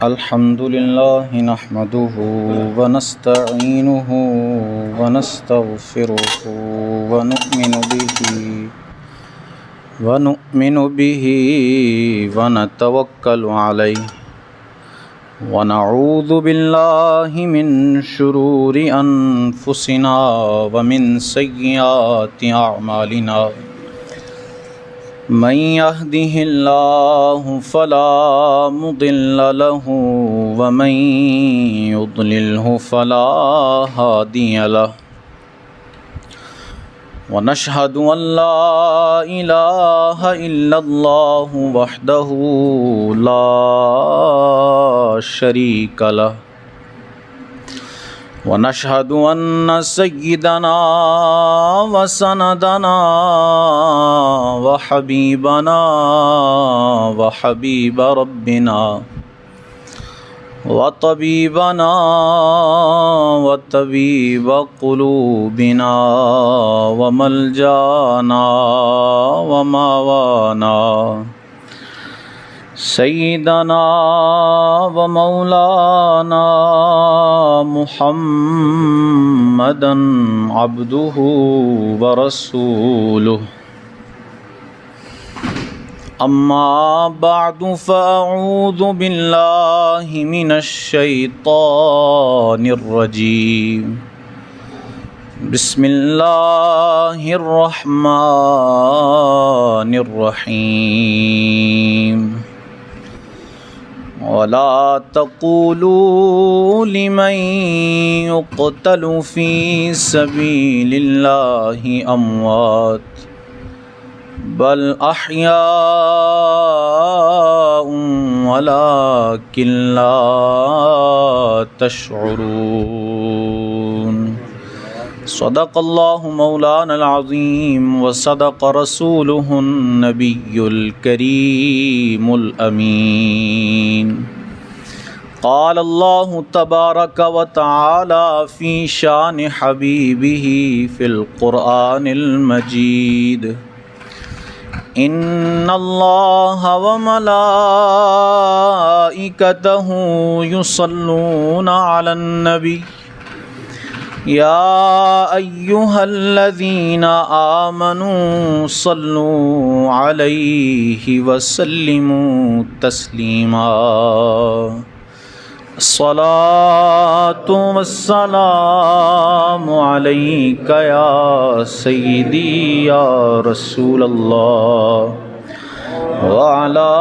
الحمد لله نحمده ونستعينه ونستغفره ونؤمن به ونتوكل عليه ونعوذ بالله من شرور أنفسنا ومن سيئات أعمالنا من يهده الله فلا مضل له ومن يضلله فلا هادي له ونشهد أن لا إله إلا الله وحده لا شريك له ونشهد أن سيدنا وسندنا وحبيبنا وحبيب ربنا وطبيبنا وطبيب قلوبنا وملجانا وماوانا سيدنا ومولانا محمدا عبده ورسوله أما بعد فأعوذ بالله من الشيطان الرجيم بسم الله الرحمن الرحيم ولا تقولوا لمن يقتل في سبيل الله أموات بل أحياء ولكن لا تشعرون صدق الله مولانا العظيم وصدق رسوله النبي الكريم الأمين قال الله تبارك وتعالى في شان حبيبه في القرآن المجيد إن الله وملائكته يصلون على النبي يا أيها الذين آمنوا صلوا عليه وسلموا تسليما الصلاة والسلام عليك يا سيدي يا رسول الله وعلى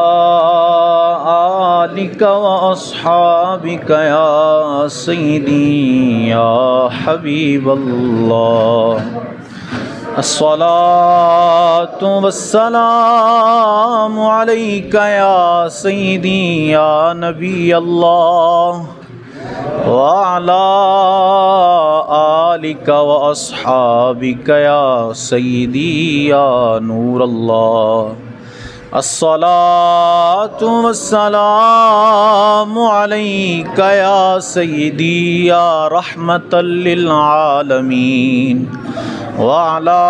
آلك وأصحابك يا سيدي يا حبيب الله الصلاة والسلام عليك يا سيدي يا نبي الله وعلى آلك وأصحابك يا سيدي يا نور الله الصلاة والسلام عليك يا سيدي يا رحمة للعالمين وعلى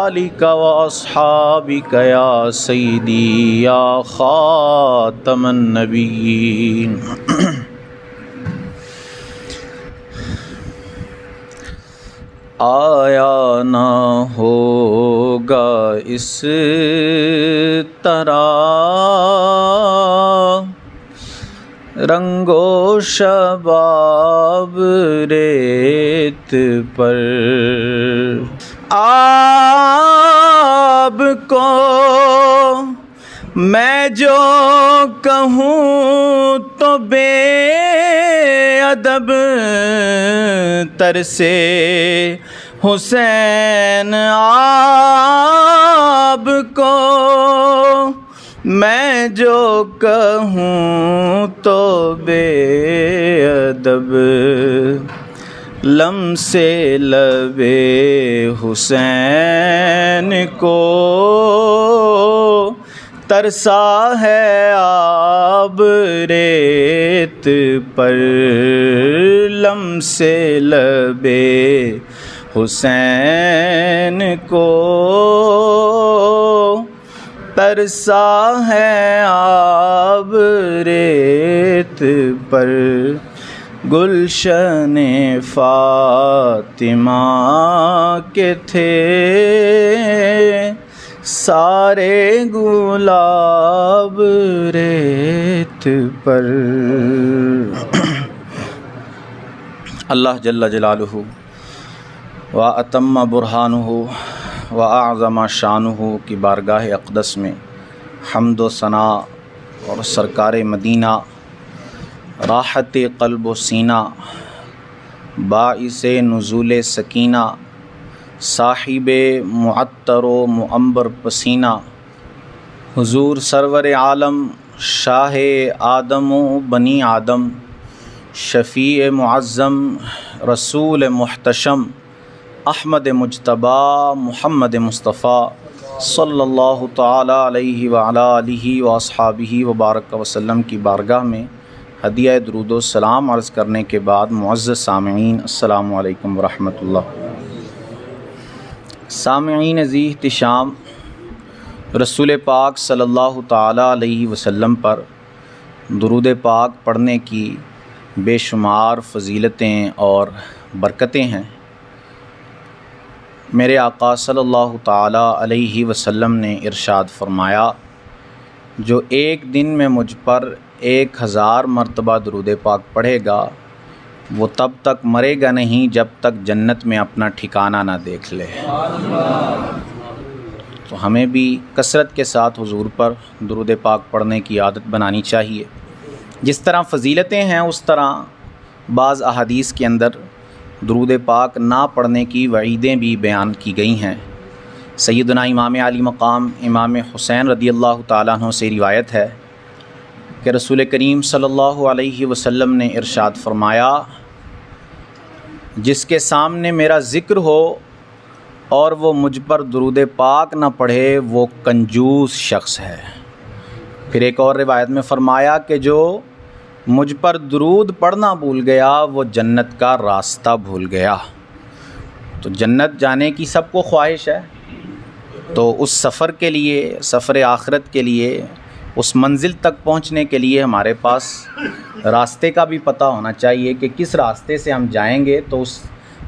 آلك وأصحابك يا سيدي يا خاتم النبيين آیا نہ ہوگا اس طرح رنگ و شباب ریت پر آپ کو میں جو کہوں تو بے ادب ترسے حسین آپ کو میں جو کہوں تو بے ادب لمسے لبے حسین کو ترسا ہے آب ریت پر لمسے لبے حسین کو ترسا ہے آب ریت پر گلشن فاطمہ کے تھے سارے گلاب ریت پر۔ اللہ جل جلالہ و اتم برہانہ و اعظم شانہ کی بارگاہ اقدس میں حمد و ثناء اور سرکار مدینہ راحت قلب و سینہ باعث نزول سکینہ صاحب معطر و معنبر پسینہ حضور سرور عالم شاہ آدم و بنی آدم شفیع معظم رسول محتشم احمد مجتبی محمد مصطفیٰ صلی اللہ تعالی علیہ وعلی آلہ واصحابہ وبارک وسلم کی بارگاہ میں ہدیہ درود و سلام عرض کرنے کے بعد معزز سامعین السلام علیکم ورحمۃ اللہ۔ سامعین ذی احتشام، رسول پاک صلی اللہ تعالی علیہ وسلم پر درود پاک پڑھنے کی بے شمار فضیلتیں اور برکتیں ہیں۔ میرے آقا صلی اللہ تعالی علیہ وسلم نے ارشاد فرمایا، جو ایک دن میں مجھ پر 1000 مرتبہ درود پاک پڑھے گا وہ تب تک مرے گا نہیں جب تک جنت میں اپنا ٹھکانہ نہ دیکھ لے۔ تو ہمیں بھی کثرت کے ساتھ حضور پر درود پاک پڑھنے کی عادت بنانی چاہیے۔ جس طرح فضیلتیں ہیں اس طرح بعض احادیث کے اندر درود پاک نہ پڑھنے کی وعیدیں بھی بیان کی گئی ہیں۔ سیدنا امام علی مقام امام حسین رضی اللہ تعالیٰ عنہ سے روایت ہے کہ رسول کریم صلی اللہ علیہ وسلم نے ارشاد فرمایا، جس کے سامنے میرا ذکر ہو اور وہ مجھ پر درود پاک نہ پڑھے وہ کنجوس شخص ہے۔ پھر ایک اور روایت میں فرمایا کہ جو مجھ پر درود پڑھنا بھول گیا وہ جنت کا راستہ بھول گیا۔ تو جنت جانے کی سب کو خواہش ہے، تو اس سفر کے لیے، سفر آخرت کے لیے، اس منزل تک پہنچنے کے لیے ہمارے پاس راستے کا بھی پتہ ہونا چاہیے کہ کس راستے سے ہم جائیں گے تو اس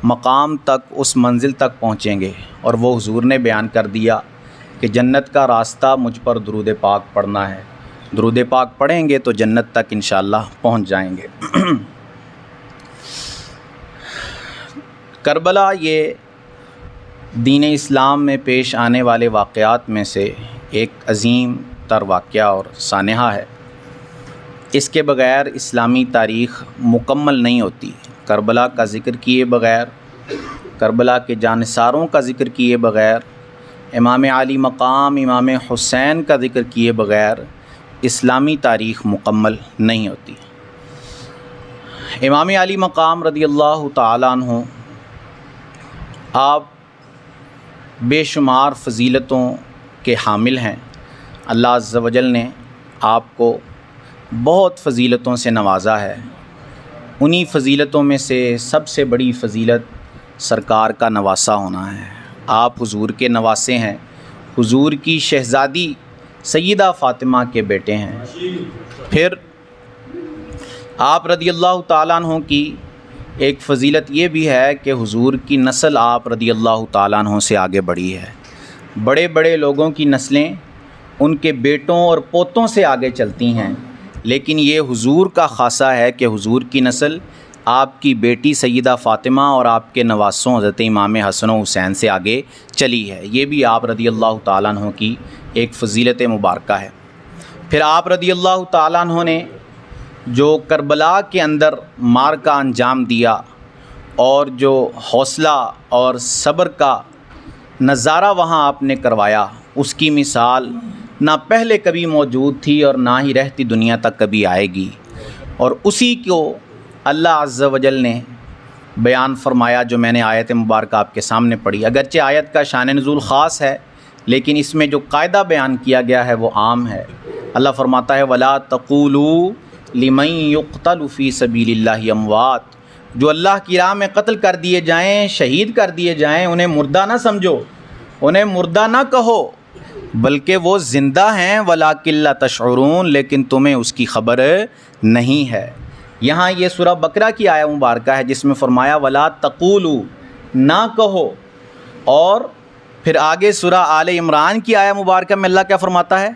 مقام تک، اس منزل تک پہنچیں گے۔ اور وہ حضور نے بیان کر دیا کہ جنت کا راستہ مجھ پر درود پاک پڑھنا ہے۔ درود پاک پڑھیں گے تو جنت تک انشاءاللہ پہنچ جائیں گے۔ کربلا یہ دین اسلام میں پیش آنے والے واقعات میں سے ایک عظیم تر واقعہ اور سانحہ ہے۔ اس کے بغیر اسلامی تاریخ مکمل نہیں ہوتی۔ کربلا کا ذکر کیے بغیر، کربلا کے جانثاروں کا ذکر کیے بغیر، امام علی مقام امام حسین کا ذکر کیے بغیر اسلامی تاریخ مکمل نہیں ہوتی۔ امام علی مقام رضی اللہ تعالیٰ عنہ آپ بے شمار فضیلتوں کے حامل ہیں۔ اللہ عز و جل نے آپ کو بہت فضیلتوں سے نوازا ہے۔ انہی فضیلتوں میں سے سب سے بڑی فضیلت سرکار کا نواسا ہونا ہے۔ آپ حضور کے نواسے ہیں، حضور کی شہزادی سیدہ فاطمہ کے بیٹے ہیں۔ پھر آپ رضی اللہ تعالیٰ عنہ کی ایک فضیلت یہ بھی ہے کہ حضور کی نسل آپ رضی اللہ تعالیٰ عنہ سے آگے بڑھی ہے۔ بڑے بڑے لوگوں کی نسلیں ان کے بیٹوں اور پوتوں سے آگے چلتی ہیں، لیکن یہ حضور کا خاصہ ہے کہ حضور کی نسل آپ کی بیٹی سیدہ فاطمہ اور آپ کے نواسوں حضرت امام حسن و حسین سے آگے چلی ہے۔ یہ بھی آپ رضی اللہ تعالیٰ عنہ کی ایک فضیلت مبارکہ ہے۔ پھر آپ رضی اللہ تعالیٰ عنہ نے جو کربلا کے اندر مار کا انجام دیا اور جو حوصلہ اور صبر کا نظارہ وہاں آپ نے کروایا، اس کی مثال نہ پہلے کبھی موجود تھی اور نہ ہی رہتی دنیا تک کبھی آئے گی۔ اور اسی کو اللہ عز و جل نے بیان فرمایا جو میں نے آیت مبارکہ آپ کے سامنے پڑھی۔ اگرچہ آیت کا شان نزول خاص ہے لیکن اس میں جو قاعدہ بیان کیا گیا ہے وہ عام ہے۔ اللہ فرماتا ہے وَلَا تَقُولُوا لِمَن يُقْتَلُ فِي سَبِيلِ اللَّهِ أَمْوَاتٌ، جو اللہ کی راہ میں قتل کر دیے جائیں، شہید کر دیے جائیں، انہیں مردہ نہ سمجھو، انہیں مردہ نہ کہو، بلکہ وہ زندہ ہیں، وَلَٰكِن لَّا تَشْعُرُونَ، لیکن تمہیں اس کی خبر نہیں ہے۔ یہاں یہ سورہ بقرہ کی آیہ مبارکہ ہے جس میں فرمایا ولا تقولوا، نہ کہو، اور پھر آگے سورہ آل عمران کی آیہ مبارکہ میں اللہ کیا فرماتا ہے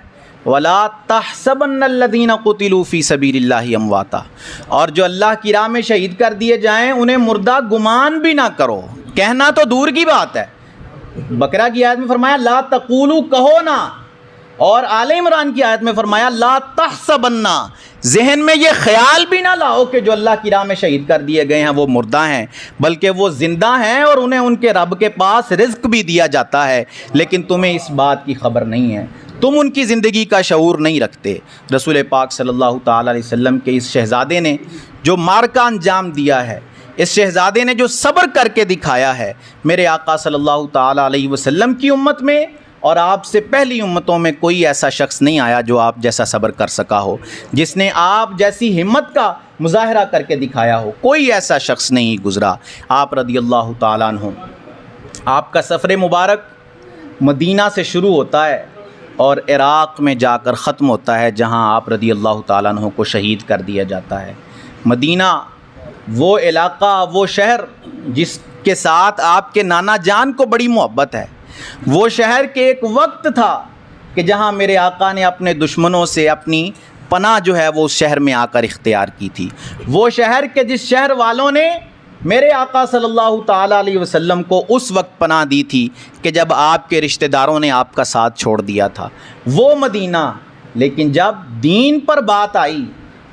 ولا تحسبن الذین قتلوا فی سبیل اللہ امواتا، اور جو اللہ کی راہ میں شہید کر دیے جائیں انہیں مردہ گمان بھی نہ کرو۔ کہنا تو دور کی بات ہے، بقرہ کی آیت میں فرمایا لا تقولوا، کہو نہ، اور آل عمران کی آیت میں فرمایا لا تحسبن، ذہن میں یہ خیال بھی نہ لاؤ کہ جو اللہ کی راہ میں شہید کر دیے گئے ہیں وہ مردہ ہیں، بلکہ وہ زندہ ہیں اور انہیں ان کے رب کے پاس رزق بھی دیا جاتا ہے، لیکن تمہیں اس بات کی خبر نہیں ہے، تم ان کی زندگی کا شعور نہیں رکھتے۔ رسول پاک صلی اللہ تعالیٰ علیہ وسلم کے اس شہزادے نے جو معرکہ انجام دیا ہے، اس شہزادے نے جو صبر کر کے دکھایا ہے، میرے آقا صلی اللہ تعالیٰ علیہ وسلم کی امت میں اور آپ سے پہلی امتوں میں کوئی ایسا شخص نہیں آیا جو آپ جیسا صبر کر سکا ہو، جس نے آپ جیسی ہمت کا مظاہرہ کر کے دکھایا ہو، کوئی ایسا شخص نہیں گزرا۔ آپ رضی اللہ تعالیٰ عنہ، آپ کا سفر مبارک مدینہ سے شروع ہوتا ہے اور عراق میں جا کر ختم ہوتا ہے، جہاں آپ رضی اللہ تعالیٰ عنہ کو شہید کر دیا جاتا ہے۔ مدینہ وہ علاقہ، وہ شہر جس کے ساتھ آپ کے نانا جان کو بڑی محبت ہے، وہ شہر کے ایک وقت تھا کہ جہاں میرے آقا نے اپنے دشمنوں سے اپنی پناہ جو ہے وہ اس شہر میں آ کر اختیار کی تھی، وہ شہر کے جس شہر والوں نے میرے آقا صلی اللہ تعالیٰ علیہ وسلم کو اس وقت پناہ دی تھی کہ جب آپ کے رشتہ داروں نے آپ کا ساتھ چھوڑ دیا تھا، وہ مدینہ۔ لیکن جب دین پر بات آئی،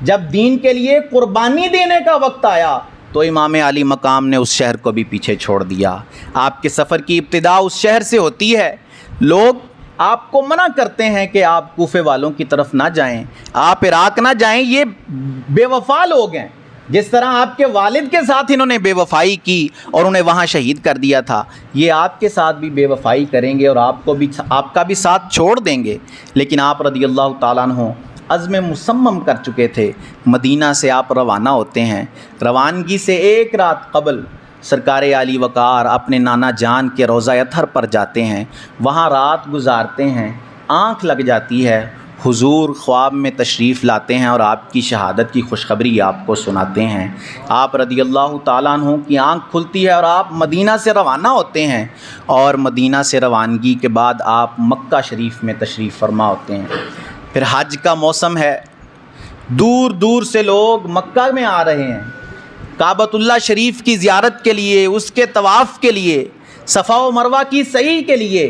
جب دین کے لیے قربانی دینے کا وقت آیا، تو امام علی مقام نے اس شہر کو بھی پیچھے چھوڑ دیا۔ آپ کے سفر کی ابتدا اس شہر سے ہوتی ہے، لوگ آپ کو منع کرتے ہیں کہ آپ کوفے والوں کی طرف نہ جائیں، آپ عراق نہ جائیں، یہ بے وفا لوگ ہیں، جس طرح آپ کے والد کے ساتھ انہوں نے بے وفائی کی اور انہیں وہاں شہید کر دیا تھا، یہ آپ کے ساتھ بھی بے وفائی کریں گے اور آپ کا بھی ساتھ چھوڑ دیں گے۔ لیکن آپ رضی اللہ تعالیٰ عنہ عزم مصمم کر چکے تھے۔ مدینہ سے آپ روانہ ہوتے ہیں، روانگی سے ایک رات قبل سرکار عالی وقار اپنے نانا جان کے روضہ اطہر پر جاتے ہیں، وہاں رات گزارتے ہیں، آنکھ لگ جاتی ہے، حضور خواب میں تشریف لاتے ہیں اور آپ کی شہادت کی خوشخبری آپ کو سناتے ہیں۔ آپ رضی اللہ تعالیٰ عنہ کی آنکھ کھلتی ہے اور آپ مدینہ سے روانہ ہوتے ہیں، اور مدینہ سے روانگی کے بعد آپ مکہ شریف میں تشریف فرما ہوتے ہیں۔ پھر حج کا موسم ہے، دور دور سے لوگ مکہ میں آ رہے ہیں کعبۃ اللہ شریف کی زیارت کے لیے، اس کے طواف کے لیے، صفا و مروہ کی سعی کے لیے،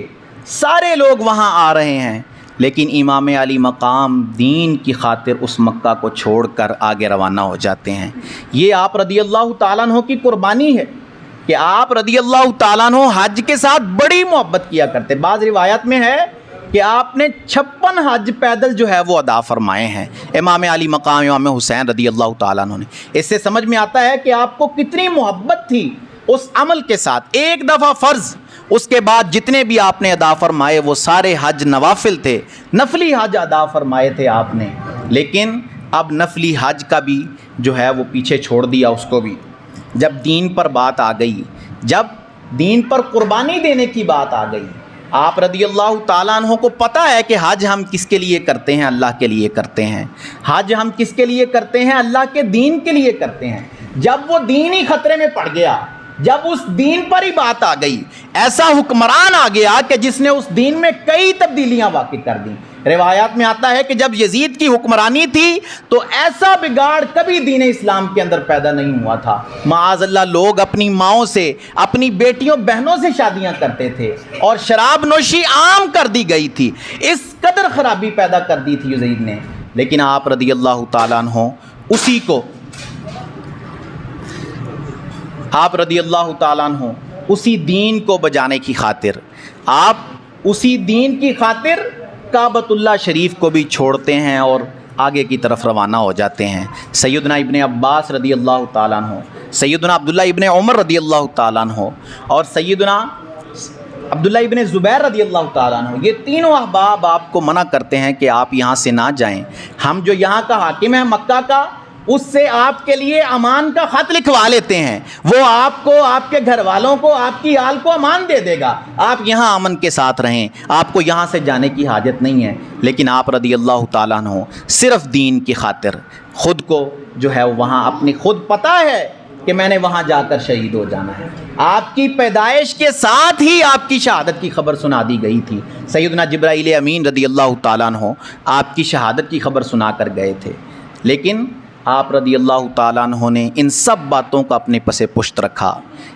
سارے لوگ وہاں آ رہے ہیں، لیکن امام علی مقام دین کی خاطر اس مکہ کو چھوڑ کر آگے روانہ ہو جاتے ہیں۔ یہ آپ رضی اللہ تعالیٰ عنہ کی قربانی ہے کہ آپ رضی اللہ تعالیٰ عنہ حج کے ساتھ بڑی محبت کیا کرتے۔ بعض روایت میں ہے کہ آپ نے 56 حج پیدل جو ہے وہ ادا فرمائے ہیں، امام علی مقام امام حسین رضی اللہ تعالیٰ عنہ نے۔ اس سے سمجھ میں آتا ہے کہ آپ کو کتنی محبت تھی اس عمل کے ساتھ۔ ایک دفعہ فرض، اس کے بعد جتنے بھی آپ نے ادا فرمائے وہ سارے حج نوافل تھے، نفلی حج ادا فرمائے تھے آپ نے، لیکن اب نفلی حج کا بھی جو ہے وہ پیچھے چھوڑ دیا اس کو بھی۔ جب دین پر بات آ گئی، جب دین پر قربانی دینے کی بات آ گئی، آپ رضی اللہ تعالیٰ عنہ کو پتہ ہے کہ حج ہم کس کے لیے کرتے ہیں، اللہ کے لیے کرتے ہیں۔ حج ہم کس کے لیے کرتے ہیں، اللہ کے دین کے لیے کرتے ہیں۔ جب وہ دین ہی خطرے میں پڑ گیا، جب اس دین پر ہی بات آ گئی، ایسا حکمران آ گیا کہ جس نے اس دین میں کئی تبدیلیاں واقع کر دیں۔ روایات میں آتا ہے کہ جب یزید کی حکمرانی تھی تو ایسا بگاڑ کبھی دین اسلام کے اندر پیدا نہیں ہوا تھا۔ معاذ اللہ، لوگ اپنی ماؤں سے، اپنی بیٹیوں بہنوں سے شادیاں کرتے تھے اور شراب نوشی عام کر دی گئی تھی، اس قدر خرابی پیدا کر دی تھی یزید نے۔ لیکن آپ رضی اللہ تعالیٰ عنہ اسی کو، آپ رضی اللہ تعالیٰ عنہ اسی دین کو بجانے کی خاطر، آپ اسی دین کی خاطر کعبۃ اللہ شریف کو بھی چھوڑتے ہیں اور آگے کی طرف روانہ ہو جاتے ہیں۔ سیدنا ابن عباس رضی اللہ تعالیٰ عنہ، سیدنا عبداللہ ابن عمر رضی اللہ تعالیٰ عنہ اور سیدنا عبداللہ ابن زبیر رضی اللہ تعالیٰ عنہ، یہ تینوں احباب آپ کو منع کرتے ہیں کہ آپ یہاں سے نہ جائیں، ہم جو یہاں کا حاکم ہے مکہ کا اس سے آپ کے لیے امان کا خط لکھوا لیتے ہیں، وہ آپ کو، آپ کے گھر والوں کو، آپ کی آل کو امان دے دے گا، آپ یہاں امن کے ساتھ رہیں، آپ کو یہاں سے جانے کی حاجت نہیں ہے۔ لیکن آپ رضی اللہ تعالیٰ عنہ صرف دین کی خاطر خود کو جو ہے وہاں اپنی خود پتہ ہے کہ میں نے وہاں جا کر شہید ہو جانا ہے، آپ کی پیدائش کے ساتھ ہی آپ کی شہادت کی خبر سنا دی گئی تھی۔ سیدنا جبرائیل امین رضی اللہ تعالیٰ عنہ آپ کی شہادت کی خبر سنا کر گئے تھے، لیکن آپ رضی اللہ تعالیٰ عنہ نے ان سب باتوں کا اپنے پس پشت رکھا،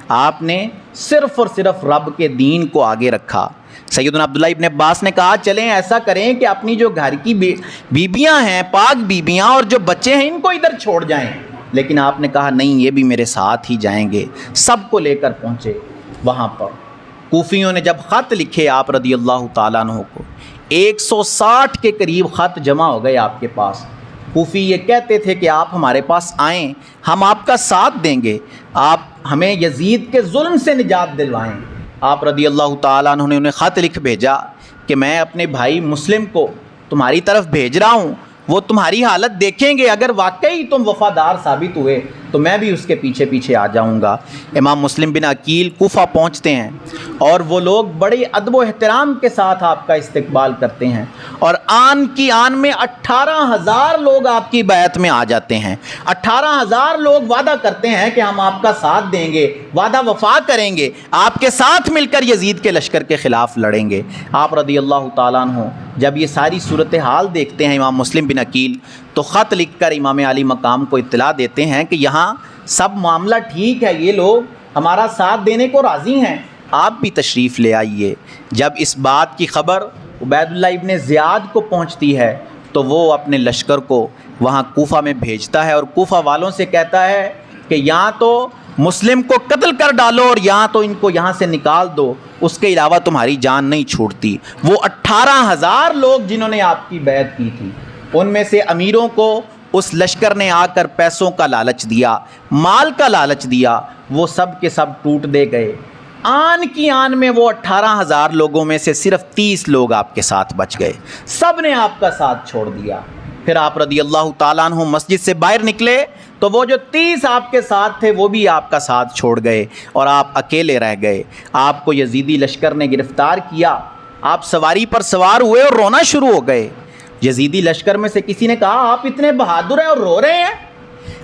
آپ نے صرف اور صرف رب کے دین کو آگے رکھا۔ سیدنا عبداللہ ابن عباس نے کہا چلیں ایسا کریں کہ اپنی جو گھر کی بیبیاں ہیں، پاک بیبیاں اور جو بچے ہیں، ان کو ادھر چھوڑ جائیں، لیکن آپ نے کہا نہیں، یہ بھی میرے ساتھ ہی جائیں گے۔ سب کو لے کر پہنچے وہاں پر۔ کوفیوں نے جب خط لکھے آپ رضی اللہ تعالیٰ عنہ کو، 160 کے قریب خط جمع ہو گئے آپ کے پاس۔ کوفی یہ کہتے تھے کہ آپ ہمارے پاس آئیں، ہم آپ کا ساتھ دیں گے، آپ ہمیں یزید کے ظلم سے نجات دلوائیں۔ آپ رضی اللہ تعالیٰ عنہ نے انہیں خط لکھ بھیجا کہ میں اپنے بھائی مسلم کو تمہاری طرف بھیج رہا ہوں، وہ تمہاری حالت دیکھیں گے، اگر واقعی تم وفادار ثابت ہوئے تو میں بھی اس کے پیچھے پیچھے آ جاؤں گا۔ امام مسلم بن عقیل کوفہ پہنچتے ہیں اور وہ لوگ بڑے ادب و احترام کے ساتھ آپ کا استقبال کرتے ہیں، اور آن کی آن میں 18,000 لوگ آپ کی بیعت میں آ جاتے ہیں۔ 18,000 لوگ وعدہ کرتے ہیں کہ ہم آپ کا ساتھ دیں گے، وعدہ وفا کریں گے، آپ کے ساتھ مل کر یزید کے لشکر کے خلاف لڑیں گے۔ آپ رضی اللہ تعالیٰ عنہ جب یہ ساری صورتحال دیکھتے ہیں امام مسلم بن عقیل، تو خط لکھ کر امام علی مقام کو اطلاع دیتے ہیں کہ یہاں سب معاملہ ٹھیک ہے، یہ لوگ ہمارا ساتھ دینے کو راضی ہیں، آپ بھی تشریف لے آئیے۔ جب اس بات کی خبر عبید اللہ ابن زیاد کو پہنچتی ہے تو وہ اپنے لشکر کو وہاں کوفہ میں بھیجتا ہے اور کوفہ والوں سے کہتا ہے کہ یہاں تو مسلم کو قتل کر ڈالو اور یہاں تو ان کو یہاں سے نکال دو، اس کے علاوہ تمہاری جان نہیں چھوٹتی۔ وہ 18,000 لوگ جنہوں نے آپ کی بیعت کی تھی، ان میں سے امیروں کو اس لشکر نے آ کر پیسوں کا لالچ دیا، مال کا لالچ دیا، وہ سب کے سب ٹوٹ دے گئے۔ آن کی آن میں وہ 18,000 لوگوں میں سے صرف 30 لوگ آپ کے ساتھ بچ گئے، سب نے آپ کا ساتھ چھوڑ دیا۔ پھر آپ رضی اللہ تعالیٰ عنہ مسجد سے باہر نکلے تو وہ جو 30 آپ کے ساتھ تھے وہ بھی آپ کا ساتھ چھوڑ گئے اور آپ اکیلے رہ گئے۔ آپ کو یزیدی لشکر نے گرفتار کیا، آپ سواری پر سوار ہوئے اور رونا شروع ہو گئے۔ یزیدی لشکر میں سے کسی نے کہا آپ اتنے بہادر ہیں اور رو رہے ہیں،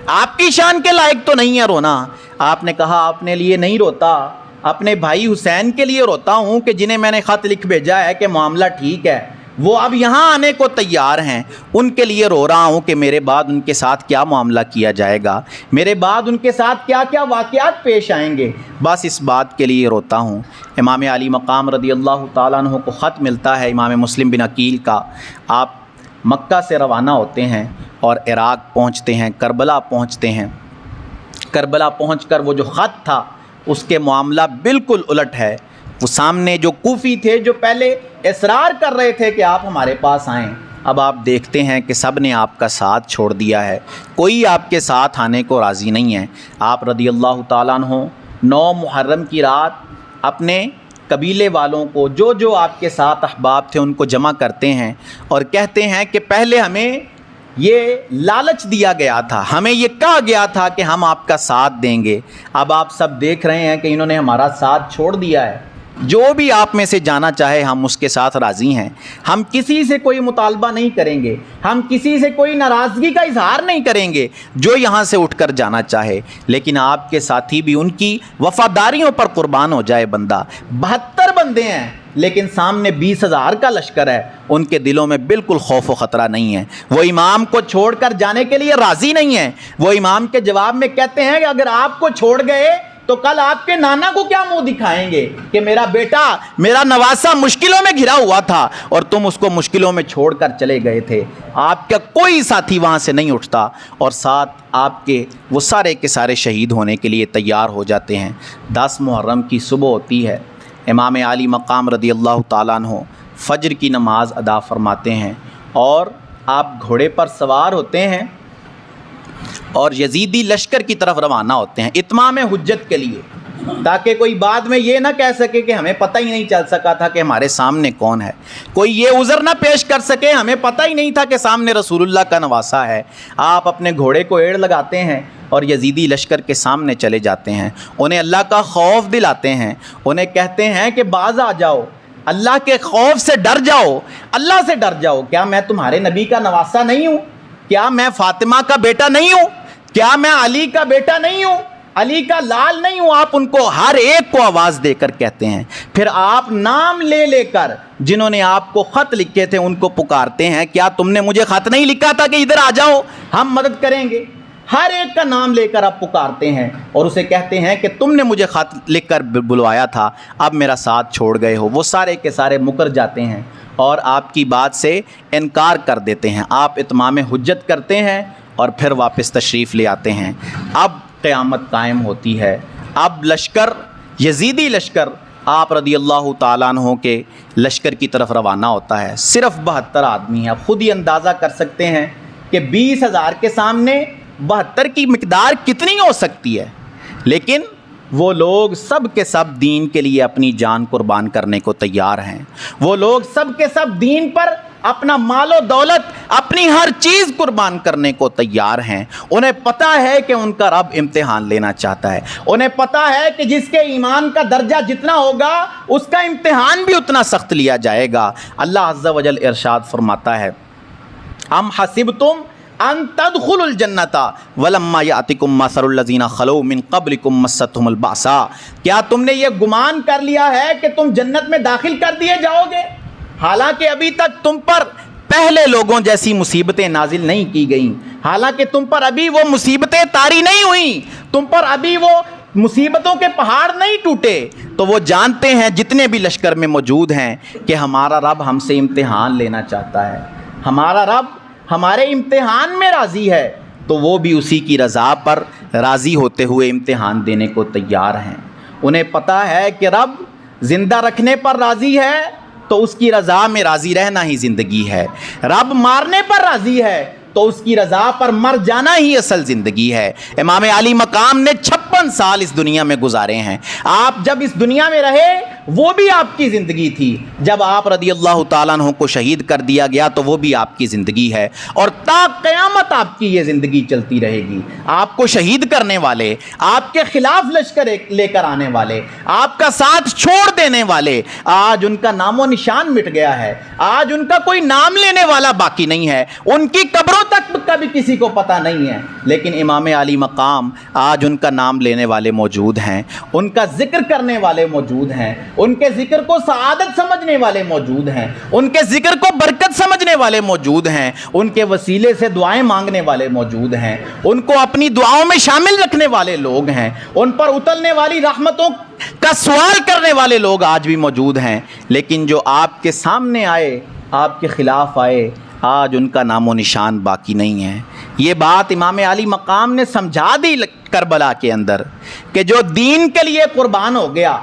آپ کی شان کے لائق تو نہیں ہے رونا۔ آپ نے کہا اپنے لیے نہیں روتا، اپنے بھائی حسین کے لیے روتا ہوں کہ جنہیں میں نے خط لکھ بھیجا ہے کہ معاملہ ٹھیک ہے، وہ اب یہاں آنے کو تیار ہیں، ان کے لیے رو رہا ہوں کہ میرے بعد ان کے ساتھ کیا معاملہ کیا جائے گا، میرے بعد ان کے ساتھ کیا کیا واقعات پیش آئیں گے، بس اس بات کے لیے روتا ہوں۔ امام علی مقام رضی اللہ تعالیٰ عنہ کو خط ملتا ہے امام مسلم بن عقیل کا۔ آپ مکہ سے روانہ ہوتے ہیں اور عراق پہنچتے ہیں، کربلا پہنچتے ہیں۔ کربلا پہنچ کر وہ جو خط تھا اس کے معاملہ بالکل الٹ ہے۔ وہ سامنے جو کوفی تھے جو پہلے اصرار کر رہے تھے کہ آپ ہمارے پاس آئیں، اب آپ دیکھتے ہیں کہ سب نے آپ کا ساتھ چھوڑ دیا ہے، کوئی آپ کے ساتھ آنے کو راضی نہیں ہے۔ آپ رضی اللہ تعالیٰ عنہ 9 محرم کی رات اپنے قبیلے والوں کو جو جو آپ کے ساتھ احباب تھے ان کو جمع کرتے ہیں اور کہتے ہیں کہ پہلے ہمیں یہ لالچ دیا گیا تھا، ہمیں یہ کہا گیا تھا کہ ہم آپ کا ساتھ دیں گے، اب آپ سب دیکھ رہے ہیں کہ انہوں نے ہمارا ساتھ چھوڑ دیا ہے، جو بھی آپ میں سے جانا چاہے ہم اس کے ساتھ راضی ہیں، ہم کسی سے کوئی مطالبہ نہیں کریں گے، ہم کسی سے کوئی ناراضگی کا اظہار نہیں کریں گے، جو یہاں سے اٹھ کر جانا چاہے، لیکن آپ کے ساتھی بھی ان کی وفاداریوں پر قربان ہو جائے بندہ۔ 72 بندے ہیں لیکن سامنے 20,000 کا لشکر ہے، ان کے دلوں میں بالکل خوف و خطرہ نہیں ہے، وہ امام کو چھوڑ کر جانے کے لیے راضی نہیں ہیں۔ وہ امام کے جواب میں کہتے ہیں کہ اگر آپ کو چھوڑ گئے تو کل آپ کے نانا کو کیا منہ دکھائیں گے کہ میرا بیٹا، میرا نواسا مشکلوں میں گھرا ہوا تھا اور تم اس کو مشکلوں میں چھوڑ کر چلے گئے تھے۔ آپ کا کوئی ساتھی وہاں سے نہیں اٹھتا اور ساتھ آپ کے وہ سارے کے سارے شہید ہونے کے لیے تیار ہو جاتے ہیں۔ 10 محرم کی صبح ہوتی ہے، امام علی مقام رضی اللہ تعالیٰ عنہ فجر کی نماز ادا فرماتے ہیں اور آپ گھوڑے پر سوار ہوتے ہیں اور یزیدی لشکر کی طرف روانہ ہوتے ہیں اتمام حجت کے لیے۔ تاکہ کوئی بعد میں یہ نہ کہہ سکے کہ ہمیں پتہ ہی نہیں چل سکا تھا کہ ہمارے سامنے کون ہے، کوئی یہ عذر نہ پیش کر سکے ہمیں پتہ ہی نہیں تھا کہ سامنے رسول اللہ کا نواسہ ہے۔ آپ اپنے گھوڑے کو ایڑ لگاتے ہیں اور یزیدی لشکر کے سامنے چلے جاتے ہیں، انہیں اللہ کا خوف دلاتے ہیں، انہیں کہتے ہیں کہ باز آ جاؤ، اللہ کے خوف سے ڈر جاؤ، اللہ سے ڈر جاؤ۔ کیا میں تمہارے نبی کا نواسہ نہیں ہوں؟ کیا میں فاطمہ کا بیٹا نہیں ہوں؟ کیا میں علی کا بیٹا نہیں ہوں؟ علی کا لال نہیں ہوں؟ آپ ان کو ہر ایک کو آواز دے کر کہتے ہیں، پھر آپ نام لے لے کر جنہوں نے آپ کو خط لکھے تھے ان کو پکارتے ہیں، کیا تم نے مجھے خط نہیں لکھا تھا کہ ادھر آ جاؤ ہم مدد کریں گے؟ ہر ایک کا نام لے کر آپ پکارتے ہیں اور اسے کہتے ہیں کہ تم نے مجھے خط لکھ کر بلوایا تھا، اب میرا ساتھ چھوڑ گئے ہو۔ وہ سارے کے سارے مکر جاتے ہیں اور آپ کی بات سے انکار کر دیتے ہیں۔ آپ اتمام حجت کرتے ہیں اور پھر واپس تشریف لے آتے ہیں۔ اب قیامت قائم ہوتی ہے، اب لشکر، یزیدی لشکر آپ رضی اللہ تعالیٰ عنہ کے لشکر کی طرف روانہ ہوتا ہے۔ صرف 72 آدمی ہیں۔ آپ خود ہی اندازہ کر سکتے ہیں کہ 20,000 کے سامنے 72 کی مقدار کتنی ہو سکتی ہے، لیکن وہ لوگ سب کے سب دین کے لیے اپنی جان قربان کرنے کو تیار ہیں۔ وہ لوگ سب کے سب دین پر اپنا مال و دولت، اپنی ہر چیز قربان کرنے کو تیار ہیں۔ انہیں پتہ ہے کہ ان کا رب امتحان لینا چاہتا ہے، انہیں پتہ ہے کہ جس کے ایمان کا درجہ جتنا ہوگا اس کا امتحان بھی اتنا سخت لیا جائے گا۔ اللہ عز و جل ارشاد فرماتا ہے، ام حسبتم ان تدخلوا الجنۃ ولما یاتکم مثل الذین خلوا من قبلکم مستهم البأساء، کیا تم نے یہ گمان کر لیا ہے کہ تم جنت میں داخل کر دیے جاؤ گے، حالانکہ ابھی تک تم پر پہلے لوگوں جیسی مصیبتیں نازل نہیں کی گئیں، حالانکہ تم پر ابھی وہ مصیبتیں طاری نہیں ہوئیں، تم پر ابھی وہ مصیبتوں کے پہاڑ نہیں ٹوٹے۔ تو وہ جانتے ہیں جتنے بھی لشکر میں موجود ہیں کہ ہمارا رب ہم سے امتحان لینا چاہتا ہے، ہمارا رب ہمارے امتحان میں راضی ہے، تو وہ بھی اسی کی رضا پر راضی ہوتے ہوئے امتحان دینے کو تیار ہیں۔ انہیں پتہ ہے کہ رب زندہ رکھنے پر راضی ہے تو اس کی رضا میں راضی رہنا ہی زندگی ہے، رب مارنے پر راضی ہے تو اس کی رضا پر مر جانا ہی اصل زندگی ہے۔ امام علی مقام نے 56 سال اس دنیا میں گزارے ہیں۔ آپ جب اس دنیا میں رہے وہ بھی آپ کی زندگی تھی، جب آپ رضی اللہ تعالیٰ عنہ کو شہید کر دیا گیا تو وہ بھی آپ کی زندگی ہے، اور تا قیامت آپ کی یہ زندگی چلتی رہے گی۔ آپ کو شہید کرنے والے، آپ کے خلاف لشکر لے کر آنے والے، آپ کا ساتھ چھوڑ دینے والے، آج ان کا نام و نشان مٹ گیا ہے، آج ان کا کوئی نام لینے والا باقی نہیں ہے، ان کی قبروں تک کا بھی کسی کو پتہ نہیں ہے، لیکن امام علی مقام آج ان کا نام لینے والے موجود ہیں، ان کا ذکر کرنے والے موجود ہیں، ان کے ذکر کو سعادت سمجھنے والے موجود ہیں، ان کے ذکر کو برکت سمجھنے والے موجود ہیں، ان کے وسیلے سے دعائیں مانگنے والے موجود ہیں، ان کو اپنی دعاؤں میں شامل رکھنے والے لوگ ہیں، ان پر اترنے والی رحمتوں کا سوال کرنے والے لوگ آج بھی موجود ہیں، لیکن جو آپ کے سامنے آئے، آپ کے خلاف آئے، آج ان کا نام و نشان باقی نہیں ہے۔ یہ بات امام علی مقام نے سمجھا دی کربلا کے اندر کہ جو دین کے لیے قربان ہو گیا،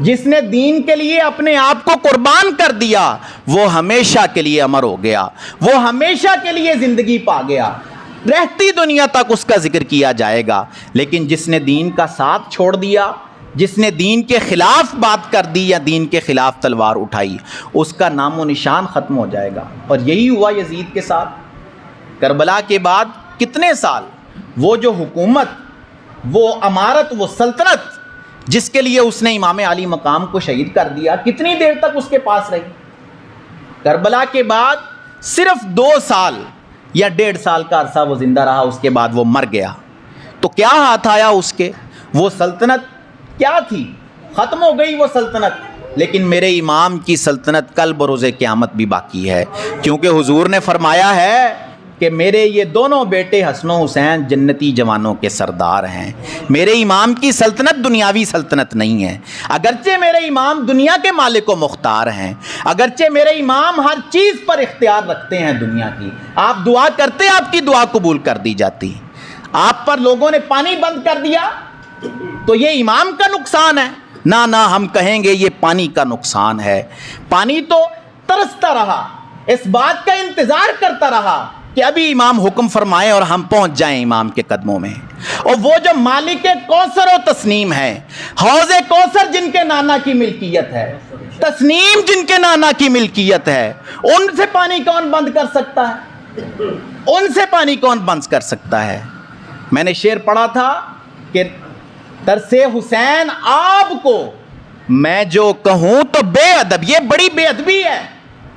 جس نے دین کے لیے اپنے آپ کو قربان کر دیا، وہ ہمیشہ کے لیے امر ہو گیا، وہ ہمیشہ کے لیے زندگی پا گیا، رہتی دنیا تک اس کا ذکر کیا جائے گا۔ لیکن جس نے دین کا ساتھ چھوڑ دیا، جس نے دین کے خلاف بات کر دی یا دین کے خلاف تلوار اٹھائی، اس کا نام و نشان ختم ہو جائے گا۔ اور یہی ہوا یزید کے ساتھ۔ کربلا کے بعد کتنے سال وہ جو حکومت، وہ امارت، وہ سلطنت جس کے لیے اس نے امام علی مقام کو شہید کر دیا، کتنی دیر تک اس کے پاس رہی؟ کربلا کے بعد صرف 2 سال یا 1.5 سال کا عرصہ وہ زندہ رہا، اس کے بعد وہ مر گیا۔ تو کیا ہاتھ آیا اس کے؟ وہ سلطنت کیا تھی؟ ختم ہو گئی وہ سلطنت، لیکن میرے امام کی سلطنت کل بروز قیامت بھی باقی ہے، کیونکہ حضور نے فرمایا ہے کہ میرے یہ دونوں بیٹے حسن و حسین جنتی جوانوں کے سردار ہیں۔ میرے امام کی سلطنت دنیاوی سلطنت نہیں ہے، اگرچہ میرے امام دنیا کے مالک و مختار ہیں، اگرچہ میرے امام ہر چیز پر اختیار رکھتے ہیں دنیا کی، آپ دعا کرتے آپ کی دعا قبول کر دی جاتی، آپ پر لوگوں نے پانی بند کر دیا تو یہ امام کا نقصان ہے؟ نہ ہم کہیں گے یہ پانی کا نقصان ہے۔ پانی تو ترستا رہا، اس بات کا انتظار کرتا رہا کہ ابھی امام حکم فرمائے اور ہم پہنچ جائیں امام کے قدموں میں. اور وہ جو مالک کوثر و تسنیم ہے, حوض کوثر جن کے نانا کی ملکیت ہے, تسنیم جن کے نانا کی ملکیت ہے, ان سے پانی کون بند کر سکتا ہے؟ ان سے پانی کون بند کر سکتا ہے؟ میں نے شعر پڑھا تھا کہ ترس حسین آپ کو میں جو کہوں تو بے ادب. یہ بڑی بے ادبی ہے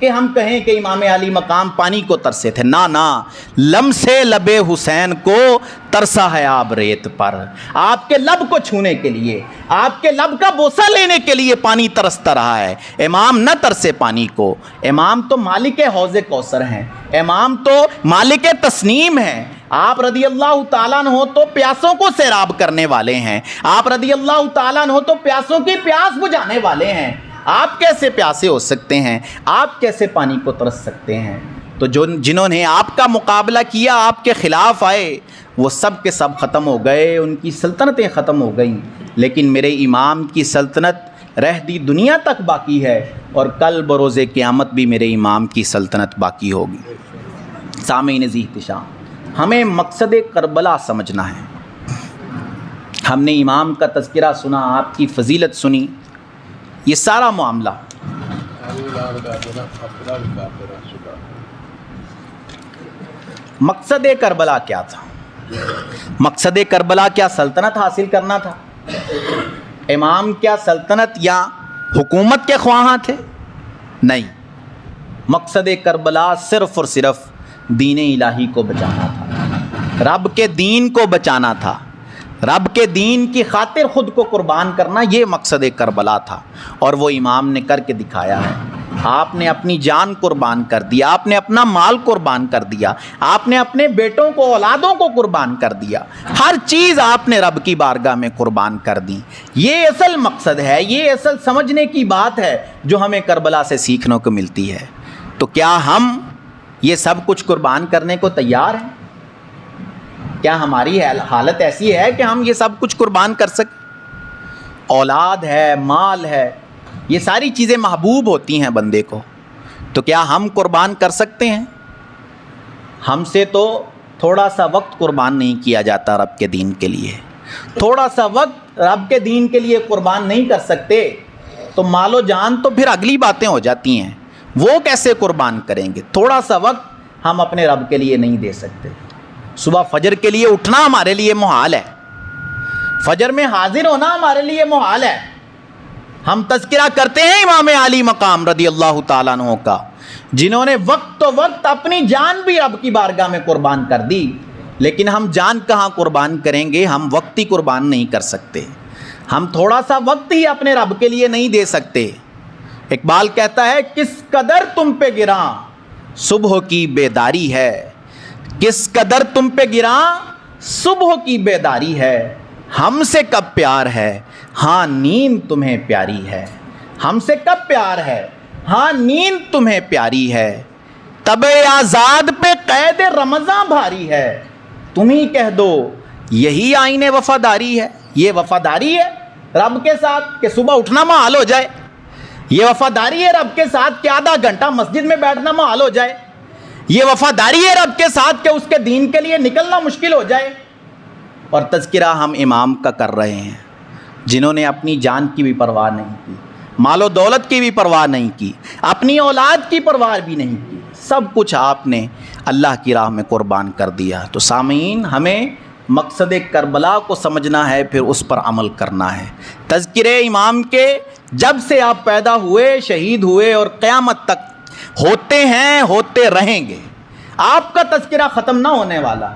کہ ہم کہیں کہ امام علی مقام پانی کو ترسے تھے. نا لمسے لب حسین کو ترسا ہے آب ریت پر. آپ کے لب کو چھونے کے لیے, آپ کے لب کا بوسہ لینے کے لیے پانی ترستا رہا ہے. امام نہ ترسے پانی کو. امام تو مالک حوض کوثر ہیں, امام تو مالک تسنیم ہیں. آپ رضی اللہ تعالیٰ عنہ تو پیاسوں کو سیراب کرنے والے ہیں. آپ رضی اللہ تعالیٰ عنہ تو پیاسوں کی پیاس بجھانے والے ہیں. آپ کیسے پیاسے ہو سکتے ہیں؟ آپ کیسے پانی کو ترس سکتے ہیں؟ تو جنہوں نے آپ کا مقابلہ کیا, آپ کے خلاف آئے, وہ سب کے سب ختم ہو گئے, ان کی سلطنتیں ختم ہو گئیں. لیکن میرے امام کی سلطنت رہ دی دنیا تک باقی ہے, اور کل بروز قیامت بھی میرے امام کی سلطنت باقی ہوگی. سامعین ذی احتشام, ہمیں مقصد کربلا سمجھنا ہے. ہم نے امام کا تذکرہ سنا, آپ کی فضیلت سنی, یہ سارا معاملہ. مقصد کربلا کیا تھا؟ مقصد کربلا کیا سلطنت حاصل کرنا تھا؟ امام کیا سلطنت یا حکومت کے خواہاں تھے؟ نہیں. مقصد کربلا صرف اور صرف دین الہی کو بچانا تھا, رب کے دین کو بچانا تھا, رب کے دین کی خاطر خود کو قربان کرنا, یہ مقصد کربلا تھا. اور وہ امام نے کر کے دکھایا ہے. آپ نے اپنی جان قربان کر دیا, آپ نے اپنا مال قربان کر دیا, آپ نے اپنے بیٹوں کو, اولادوں کو قربان کر دیا, ہر چیز آپ نے رب کی بارگاہ میں قربان کر دی. یہ اصل مقصد ہے, یہ اصل سمجھنے کی بات ہے جو ہمیں کربلا سے سیکھنے کو ملتی ہے. تو کیا ہم یہ سب کچھ قربان کرنے کو تیار ہیں؟ کیا ہماری حالت ایسی ہے کہ ہم یہ سب کچھ قربان کر سکیں؟ اولاد ہے, مال ہے, یہ ساری چیزیں محبوب ہوتی ہیں بندے کو, تو کیا ہم قربان کر سکتے ہیں؟ ہم سے تو تھوڑا سا وقت قربان نہیں کیا جاتا رب کے دین کے لیے. تھوڑا سا وقت رب کے دین کے لیے قربان نہیں کر سکتے تو مال و جان تو پھر اگلی باتیں ہو جاتی ہیں, وہ کیسے قربان کریں گے؟ تھوڑا سا وقت ہم اپنے رب کے لیے نہیں دے سکتے. صبح فجر کے لیے اٹھنا ہمارے لیے محال ہے, فجر میں حاضر ہونا ہمارے لیے محال ہے. ہم تذکرہ کرتے ہیں امام علی مقام رضی اللہ تعالیٰ عنہ کا, جنہوں نے وقت تو وقت اپنی جان بھی رب کی بارگاہ میں قربان کر دی. لیکن ہم جان کہاں قربان کریں گے؟ ہم وقت ہی قربان نہیں کر سکتے, ہم تھوڑا سا وقت ہی اپنے رب کے لیے نہیں دے سکتے. اقبال کہتا ہے, کس قدر تم پہ گراں صبح کی بیداری ہے, کس قدر تم پہ گراں صبح کی بیداری ہے, ہم سے کب پیار ہے ہاں نیند تمہیں پیاری ہے, ہم سے کب پیار ہے ہاں نیند تمہیں پیاری ہے, تب آزاد پہ قید رمضاں بھاری ہے, تم ہی کہہ دو یہی آئین وفاداری ہے. یہ وفاداری ہے رب کے ساتھ کہ صبح اٹھنا محال ہو جائے, یہ وفاداری ہے رب کے ساتھ کہ آدھا گھنٹہ مسجد میں بیٹھنا محال ہو جائے, یہ وفاداری ہے رب کے ساتھ کہ اس کے دین کے لیے نکلنا مشکل ہو جائے. اور تذکرہ ہم امام کا کر رہے ہیں جنہوں نے اپنی جان کی بھی پرواہ نہیں کی, مال و دولت کی بھی پرواہ نہیں کی, اپنی اولاد کی پرواہ بھی نہیں کی, سب کچھ آپ نے اللہ کی راہ میں قربان کر دیا. تو سامعین, ہمیں مقصد کربلا کو سمجھنا ہے, پھر اس پر عمل کرنا ہے. تذکرے امام کے جب سے آپ پیدا ہوئے, شہید ہوئے اور قیامت تک ہوتے ہیں, ہوتے رہیں گے. آپ کا تذکرہ ختم نہ ہونے والا,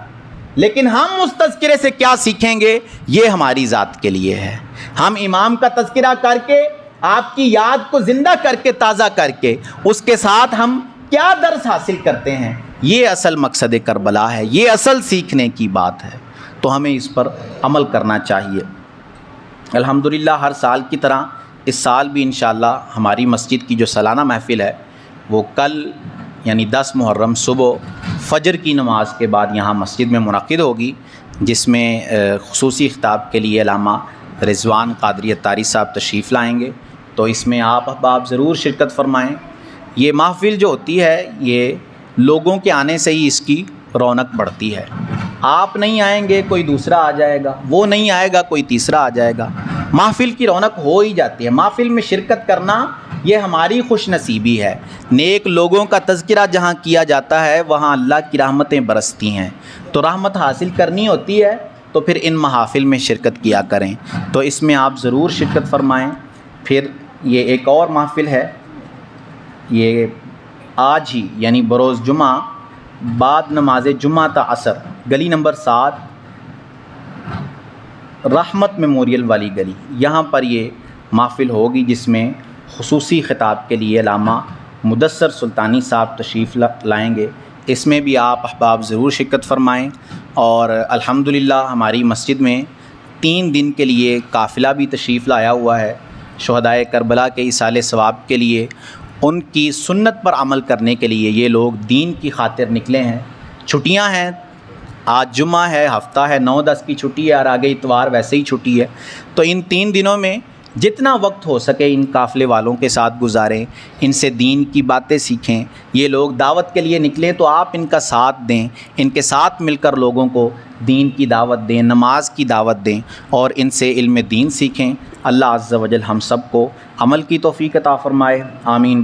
لیکن ہم اس تذکرے سے کیا سیکھیں گے یہ ہماری ذات کے لیے ہے. ہم امام کا تذکرہ کر کے, آپ کی یاد کو زندہ کر کے, تازہ کر کے, اس کے ساتھ ہم کیا درس حاصل کرتے ہیں, یہ اصل مقصد کربلا ہے, یہ اصل سیکھنے کی بات ہے. تو ہمیں اس پر عمل کرنا چاہیے. الحمدللہ ہر سال کی طرح اس سال بھی انشاءاللہ ہماری مسجد کی جو سالانہ محفل ہے وہ کل یعنی 10 محرم صبح فجر کی نماز کے بعد یہاں مسجد میں منعقد ہوگی, جس میں خصوصی خطاب کے لیے علامہ رضوان قادری اتاری صاحب تشریف لائیں گے. تو اس میں آپ احباب ضرور شرکت فرمائیں. یہ محفل جو ہوتی ہے یہ لوگوں کے آنے سے ہی اس کی رونق بڑھتی ہے۔ آپ نہیں آئیں گے کوئی دوسرا آ جائے گا، وہ نہیں آئے گا کوئی تیسرا آ جائے گا، محفل کی رونق ہو ہی جاتی ہے۔ محفل میں شرکت کرنا یہ ہماری خوش نصیبی ہے۔ نیک لوگوں کا تذکرہ جہاں کیا جاتا ہے وہاں اللہ کی رحمتیں برستی ہیں، تو رحمت حاصل کرنی ہوتی ہے تو پھر ان محافل میں شرکت کیا کریں۔ تو اس میں آپ ضرور شرکت فرمائیں۔ پھر یہ ایک اور محفل ہے، یہ آج ہی یعنی بروز جمعہ بعد نماز جمعہ تا عصر گلی نمبر 7 رحمت میموریل والی گلی، یہاں پر یہ محفل ہوگی جس میں خصوصی خطاب کے لیے علامہ مدثر سلطانی صاحب تشریف لائیں گے۔ اس میں بھی آپ احباب ضرور شرکت فرمائیں۔ اور الحمدللہ ہماری مسجد میں 3 دن کے لیے قافلہ بھی تشریف لایا ہوا ہے، شہدائے کربلا کے ایصال ثواب کے لیے، ان کی سنت پر عمل کرنے کے لیے یہ لوگ دین کی خاطر نکلے ہیں۔ چھٹیاں ہیں، آج جمعہ ہے، ہفتہ ہے، 9-10 کی چھٹی ہے اور آگے اتوار ویسے ہی چھٹی ہے، تو ان 3 دنوں میں جتنا وقت ہو سکے ان قافلے والوں کے ساتھ گزاریں، ان سے دین کی باتیں سیکھیں۔ یہ لوگ دعوت کے لیے نکلیں تو آپ ان کا ساتھ دیں، ان کے ساتھ مل کر لوگوں کو دین کی دعوت دیں، نماز کی دعوت دیں اور ان سے علم دین سیکھیں۔ اللہ عز و جل ہم سب کو عمل کی توفیق عطا فرمائے، آمین۔